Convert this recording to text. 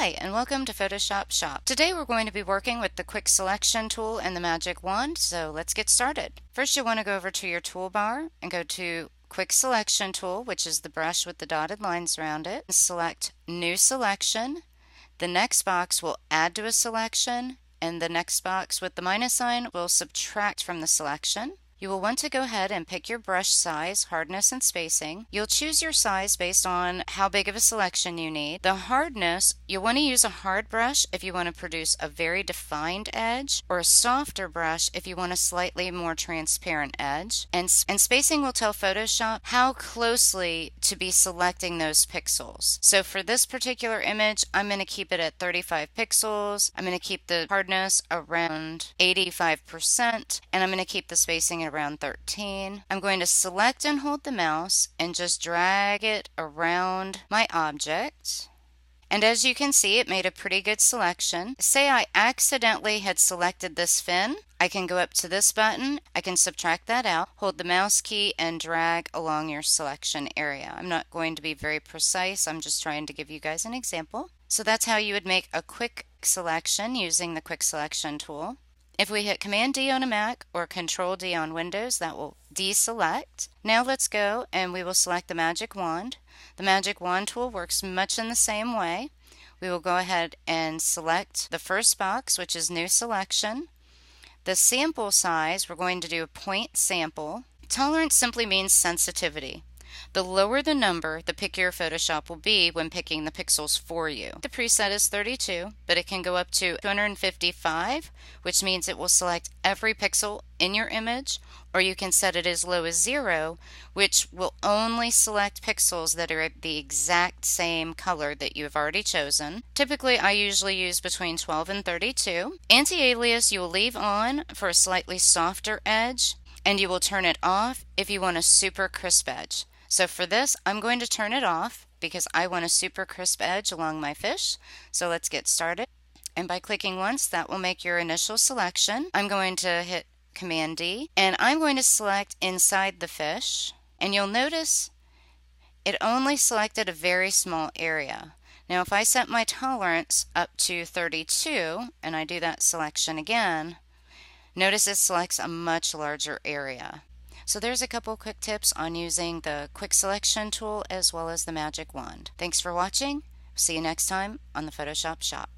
Hi, and welcome to Photoshop Shop. Today we're going to be working with the Quick Selection tool and the Magic Wand, so let's get started. First, you want to go over to your toolbar and go to Quick Selection tool, which is the brush with the dotted lines around it. Select New Selection. The next box will add to a selection, and the next box with the minus sign will subtract from the selection. You will want to go ahead and pick your brush size, hardness, and spacing. You'll choose your size based on how big of a selection you need. The hardness, you'll want to use a hard brush if you want to produce a very defined edge, or a softer brush if you want a slightly more transparent edge. And spacing will tell Photoshop how closely to be selecting those pixels. So for this particular image, I'm going to keep it at 35 pixels. I'm going to keep the hardness around 85%, and I'm going to keep the spacing at around 13. I'm going to select and hold the mouse and just drag it around my object. And as you can see, it made a pretty good selection. Say I accidentally had selected this fin. I can go up to this button, I can subtract that out, hold the mouse key and drag along your selection area. I'm not going to be very precise, I'm just trying to give you guys an example. So that's how you would make a quick selection using the Quick Selection tool. If we hit Command D on a Mac or Control D on Windows, that will deselect. Now let's go and we will select the Magic Wand. The Magic Wand tool works much in the same way. We will go ahead and select the first box, which is New Selection. The sample size, we're going to do a point sample. Tolerance simply means sensitivity. The lower the number, the pickier Photoshop will be when picking the pixels for you. The preset is 32, but it can go up to 255, which means it will select every pixel in your image, or you can set it as low as 0, which will only select pixels that are the exact same color that you have already chosen. Typically, I usually use between 12 and 32. Anti-alias you will leave on for a slightly softer edge, and you will turn it off if you want a super crisp edge. So for this, I'm going to turn it off because I want a super crisp edge along my fish. So let's get started. And by clicking once, that will make your initial selection. I'm going to hit Command D, and I'm going to select inside the fish. And you'll notice it only selected a very small area. Now if I set my tolerance up to 32, and I do that selection again, notice it selects a much larger area. So there's a couple quick tips on using the Quick Selection tool as well as the Magic Wand. Thanks for watching. See you next time on the Photoshop Shop.